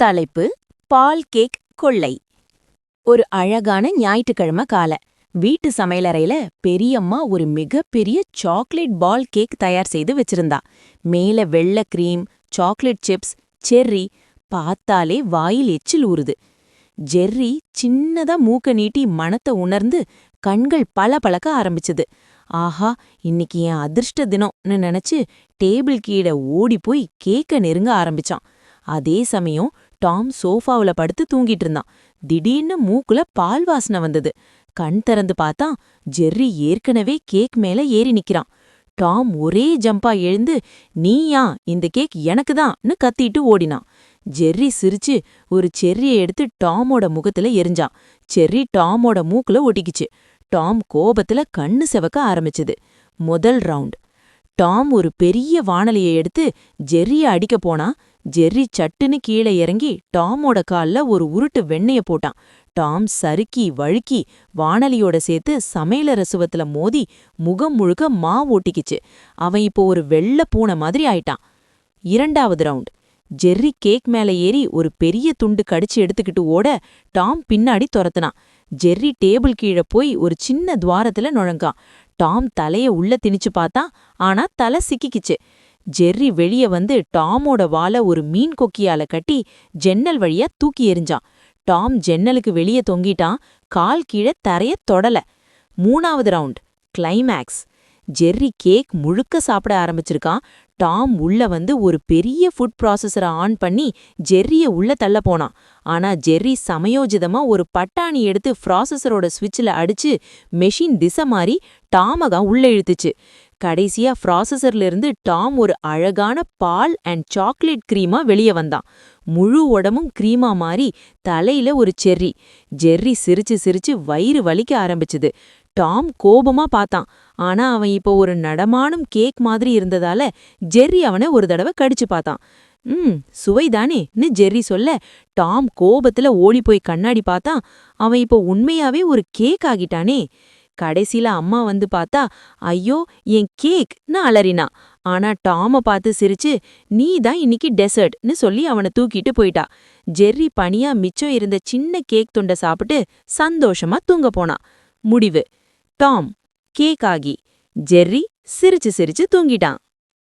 தலைப்பு பால் கேக் கொள்ளை. ஒரு அழகான ஞாயிற்றுக்கிழமை கால வீட்டு சமையலறையில பெரியம்மா ஒரு மிகப்பெரிய சாக்லேட் பால் கேக் தயார் செய்து வச்சிருந்தா. மேல வெள்ளை கிரீம், சாக்லேட் சிப்ஸ், செர்ரி, பார்த்தாலே வாயில் எச்சில் ஊறுது. ஜெர்ரி சின்னதா மூக்க நீட்டி மணத்தை உணர்ந்து கண்கள் பளபளக்க ஆரம்பிச்சுது. ஆஹா, இன்னைக்கு என் அதிர்ஷ்ட தினம்னு நினைச்சு டேபிள் கீழே ஓடிப்போய் கேக்க நெருங்க ஆரம்பிச்சான். அதே சமயம் டாம் சோஃபாவுல படுத்து தூங்கிட்டு இருந்தான். திடீர்னு மூக்குல பால் வாசனை வந்தது. கண் திறந்து பார்த்தான், ஜெர்ரி ஏற்கனவே கேக் மேல ஏறி நிக்கிறான். டாம் ஒரே ஜம்பா எழுந்து, நீயா, இந்த கேக் எனக்குதான்னு கத்திட்டு ஓடினான். ஜெர்ரி சிரிச்சு ஒரு செர்ரியை எடுத்து டாமோட முகத்துல எரிஞ்சான். செர்ரி டாமோட மூக்குல ஒட்டிக்கிச்சு. டாம் கோபத்துல கண்ணு செவக்க ஆரம்பிச்சது. முதல் ரவுண்ட். டாம் ஒரு பெரிய வாணலியை எடுத்து ஜெர்ரிய அடிக்க போனா. ஜெர்ரி சட்டுன்னு கீழே இறங்கி டாமோட கால்ல ஒரு உருட்டு வெண்ணெய போட்டான். டாம் சறுக்கி வழுக்கி வாணலியோட சேர்த்து சமையலற சுவத்துல மோதி முகம் முழுக்க மா ஓட்டிக்கிச்சு. அவன் இப்போ ஒரு வெள்ளை பூனை மாதிரி ஆயிட்டான். இரண்டாவது ரவுண்ட். ஜெர்ரி கேக் மேல ஏறி ஒரு பெரிய துண்டு கடிச்சு எடுத்துக்கிட்டு ஓட டாம் பின்னாடி துரத்துனான். ஜெர்ரி டேபிள் கீழே போய் ஒரு சின்ன துவாரத்துல நுழைஞ்சான். டாம் தலைய உள்ள திணிச்சு பார்த்தான். ஆனா தலை சிக்கிக்கிச்சு. ஜெர்ரி வெளிய வந்து டாமோட வாலை ஒரு மீன் கொக்கியால கட்டி ஜன்னல் வழியா தூக்கி எறிஞ்சான். டாம் ஜன்னலுக்கு வெளியே தொங்கிட்டான். கால் கீழே தரைய தொடல. மூணாவது ரவுண்ட். கிளைமேக்ஸ். ஜெர்ரி கேக் முழுக்க சாப்பிட ஆரம்பிச்சிருக்கான். டாம் உள்ள வந்து ஒரு பெரிய ஃபுட் ப்ராசஸரை ஆன் பண்ணி ஜெர்ரிய உள்ள தள்ள போனான். ஆனா ஜெர்ரி சமயோஜிதமா ஒரு பட்டாணி எடுத்து ப்ராசஸரோட ஸ்விட்சில் அடிச்சு மெஷின் திசை மாறி டாமகா உள்ள இழுத்துச்சு. கடைசியா ப்ராசஸர்ல இருந்து டாம் ஒரு அழகான பால் அண்ட் சாக்லேட் கிரீமா வெளியே வந்தான். முழு உடம்பும் கிரீமா மாறி தலையில ஒரு செர்ரி. ஜெர்ரி சிரிச்சு சிரிச்சு வயிறு வலிக்க ஆரம்பிச்சுது. டாம் கோபமா பார்த்தான். ஆனா அவன் இப்போ ஒரு நடமானும் கேக் மாதிரி இருந்ததால ஜெர்ரி அவனை ஒரு தடவை கடிச்சு பார்த்தான். சுவைதானேன்னு ஜெர்ரி சொல்ல டாம் கோபத்துல ஓடிப்போய் கண்ணாடி பார்த்தான். அவன் இப்போ உண்மையாவே ஒரு கேக் ஆகிட்டானே. கடைசில அம்மா வந்து பார்த்தா, ஐயோ என் கேக்னு அலறினா. ஆனா டாம பார்த்து சிரிச்சு, நீ தான் இன்னைக்கு டெசர்ட்னு சொல்லி அவனை தூக்கிட்டு போயிட்டா. ஜெர்ரி பனியா மிச்சம் இருந்த சின்ன கேக் துண்டை சாப்பிட்டு சந்தோஷமா தூங்க போனான். முடிவு. டாம் கேக் ஆகி, ஜெர்ரி சிரிச்சு சிரிச்சு தூங்கிட்டான்.